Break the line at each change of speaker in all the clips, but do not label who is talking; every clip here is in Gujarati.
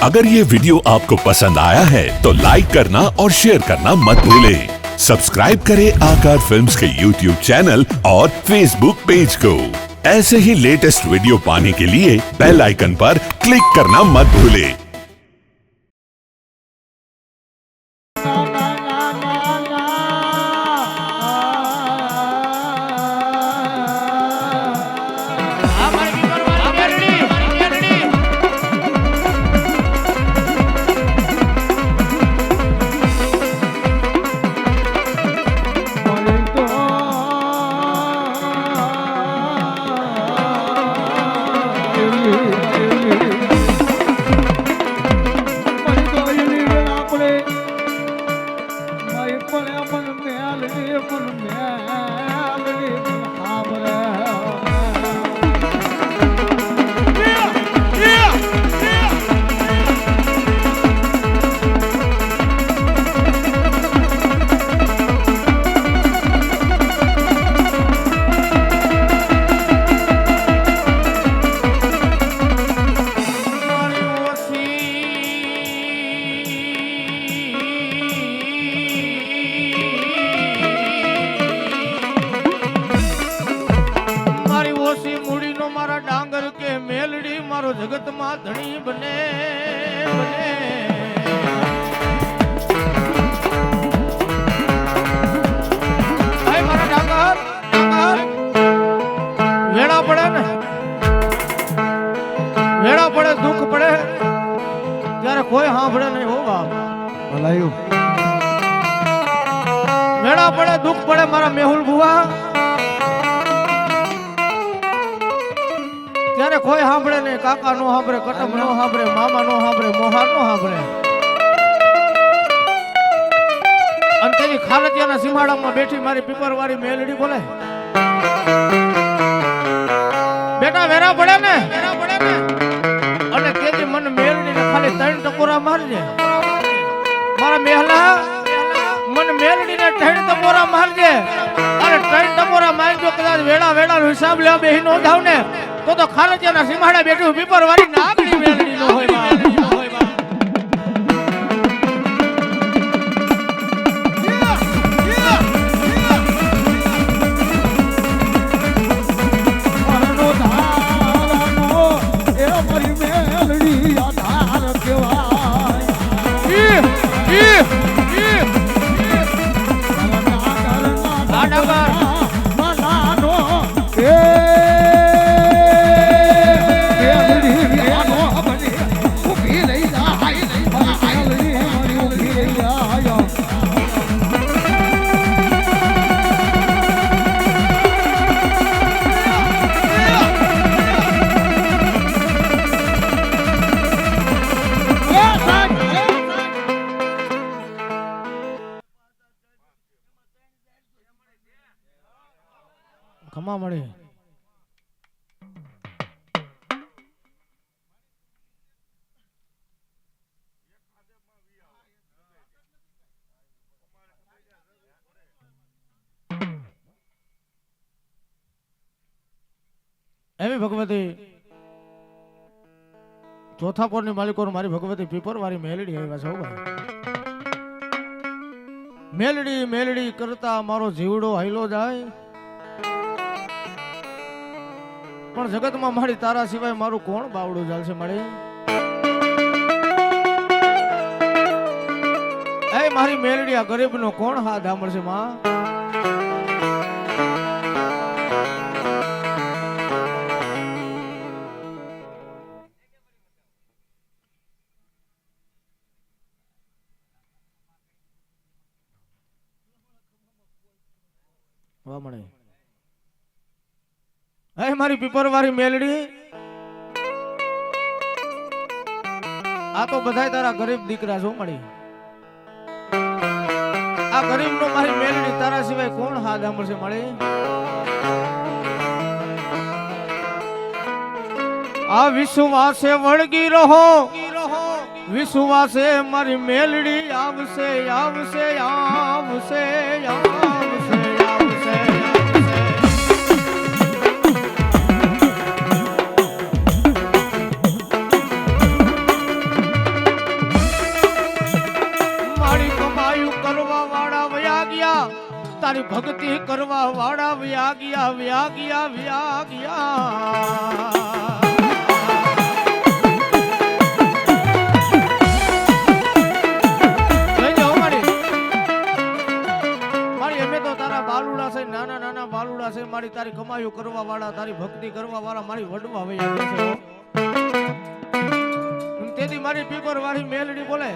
अगर ये वीडियो आपको पसंद आया है तो लाइक करना और शेयर करना मत भूलें। सब्सक्राइब करें आकार फिल्म्स के YouTube चैनल और Facebook पेज को। ऐसे ही लेटेस्ट वीडियो पाने के लिए बेल आइकन पर क्लिक करना मत भूलें।
जगत मां धनी बने बने भाई मारा डांगर वेड़ा पड़े ने वेड़ा पड़े दुख पड़े त्यारे कोई सांभळे नहीं होगा भलायू वेड़ा पड़े दुख पड़े मारा मेहुल बुआ ત્યારે કોઈ સાંભળે નહીં કાકા નો સાંભળે કટમ નો સાંભળે મામા નો સાંભળે મોહાર નો સાંભળે અને તેની ખારતિયાના સીમાડામાં બેઠી મારી પીપરવાળી મેલડી બોલે બેટા વેરા પડે ને અને તેથી મને મેલડીને ખાલી 3 ટકોરા મારજે મારા મેહલા મને મેલડીને 3 ટકોરા મારજે અને 3 ટકોરા મારજો કદાચ વેડા વેડાનો હિસાબ લેવા બેહી નો જાવ ને તો ખારતિયાના સીમાડા બેઠું પીપર વાળી નાગડી મેલડી નો હોય ખમા મળે એવી ભગવતી ચોથા પોરની માલિકો મારી ભગવતી પીપર વાળી મેલડી આવ્યા છો ભાઈ મેલડી મેલડી કરતા મારો જીવડો હાઈલો જાય પણ જગતમાં મારી તારા સિવાય મારું કોણ બાવડું ચાલશે મળી એ મારી મેલડી આ ગરીબ નો કોણ હાથ આમળશે માં વાહ મળે હે મારી પીપરવાળી મેલડી આ તો બધાય તારા ગરીબ દીકરા છો મળી આ ગરીબ નો મારી મેલડી તારા સિવાય કોણ હાથ આંભળશે મળી આ વિશ્વાસે વળગી રહો વિશ્વાસે મારી મેલડી આવશે આવશે આવશે આવશે કમાયું કરવા વાળા વયા ગયા, તારી ભક્તિ કરવા વાળા વયા ગયા, વયા ગયા, વયા ગયા. નાના નાના બાલુડા છે મારી, તારી કમાયું કરવા વાળા, તારી ભક્તિ કરવા વાળા મારી વડવા વયા ગયા છે. તેથી મારી પીપર વાળી મેલડી બોલે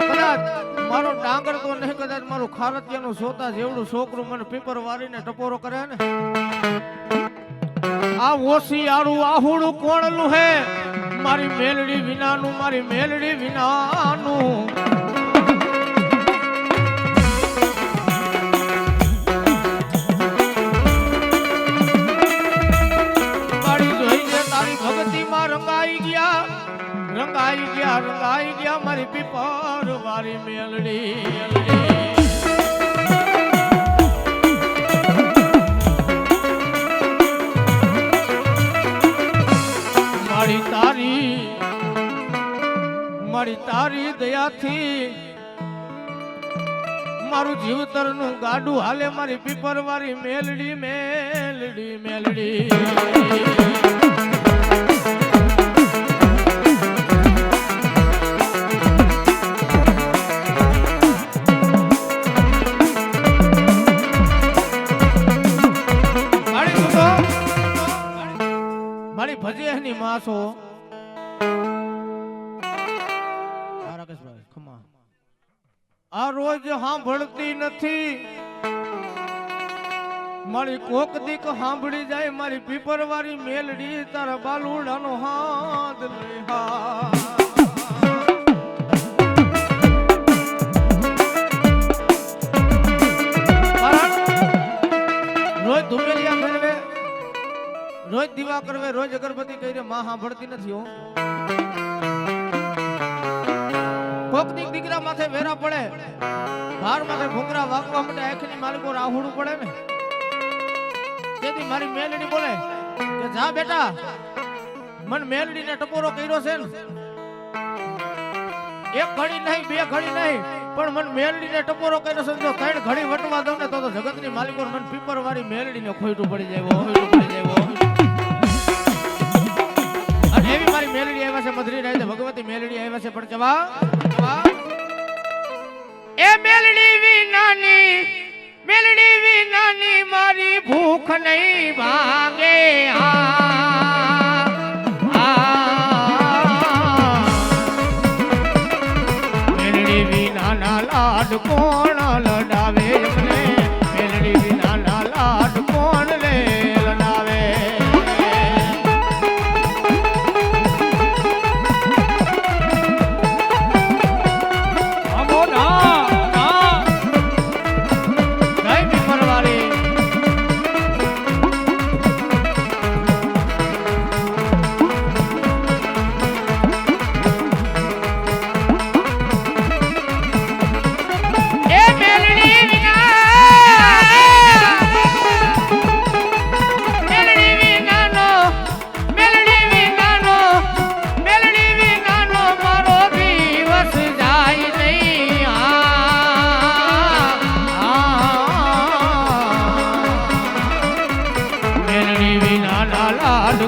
કદાચ મારો ડાંગર તો નહીં, કદાચ મારું ખારતિયાનું સોતા જેવડું છોકરું મને પીપર વાળીને ટપોરો કરે ને, આ ઓશિયાળું આહુડું કોણલું હે મારી મેલડી વિનાનું, મારી મેલડી વિનાનું. રંગાઈ ગયા મારી પીપર વાળી મેલડી. મારી તારી દયાથી મારું જીવતરનું ગાડું હાલે મારી પીપર વાળી મેલડી, મેલડી, મેલડી. ભજેની માસો આ રોજ સાંભળતી નથી, મારી કોક દીક સાંભળી જાય મારી પીપર વાળી મેલડી, તારા બાલુડાનો હાથ લઈ હા. રોજ ધુમેલિયા કરવે, રોજ દીવા કરવે, રોજ અગરબત્તી કરી, માં સાંભળતી નથી હો. કોક દીકરા માથે વેરા પડે, ભાર માથે ઘુંઘરા વાગવા માટે આંખની માલિકો રાહુડું પડે ને, તેથી મારી મેલડી બોલે કે જા બેટા, મન મેલડીને ટપોરો કર્યો છે ને, એક ઘડી નહીં, બે ઘડી નહીં, પણ મન મેલડીને ટપોરો કર્યો છે. જો 3 ઘડી વટવા દઉં ને તો જગતની માલિકો મન પીપર વાળી મેલડીને ખોઈટું પડી જાય, ખોઈટું પડી જાય. અને એવી મારી મેલડી આવ્યા છે, મધરી રહે છે ભગવતી મેલડી આવ્યા છે. પણ જવા એ મેલડી વિનાની મારી ભૂખ નહીં ભાંગે. મેલડી વિનાના લાડ કોણ લડાવે એમને, મેલડી વિનાના લાડ કોણ લે લડાવે.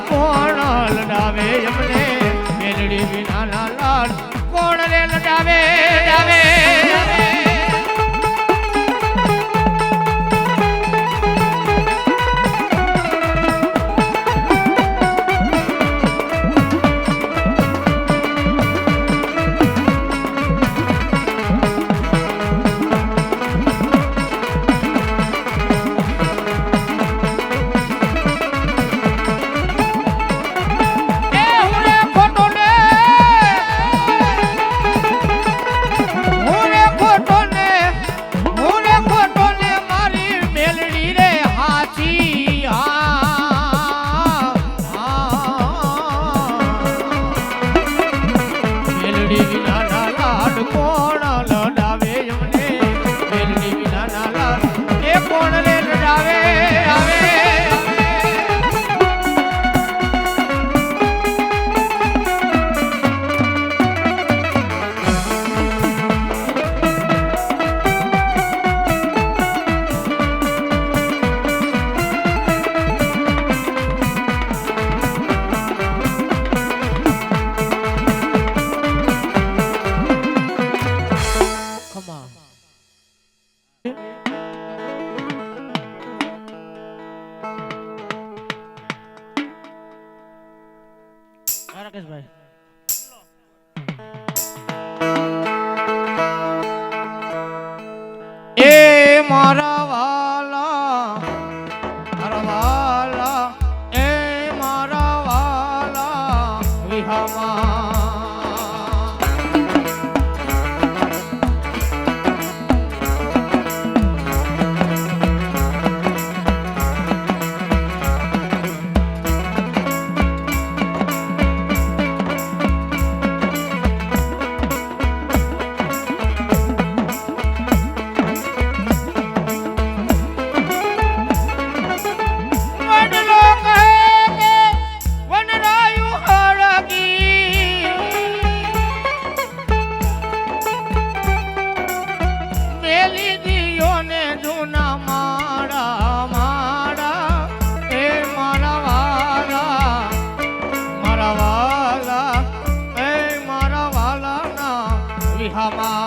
કોણ લડાવે એમને, મેલડી વિનાના લાડ કોણ રે લડાવે. રાકેશભાઈ એ મારા વાલા એ મારા વાલા વિહામાં વિહામાં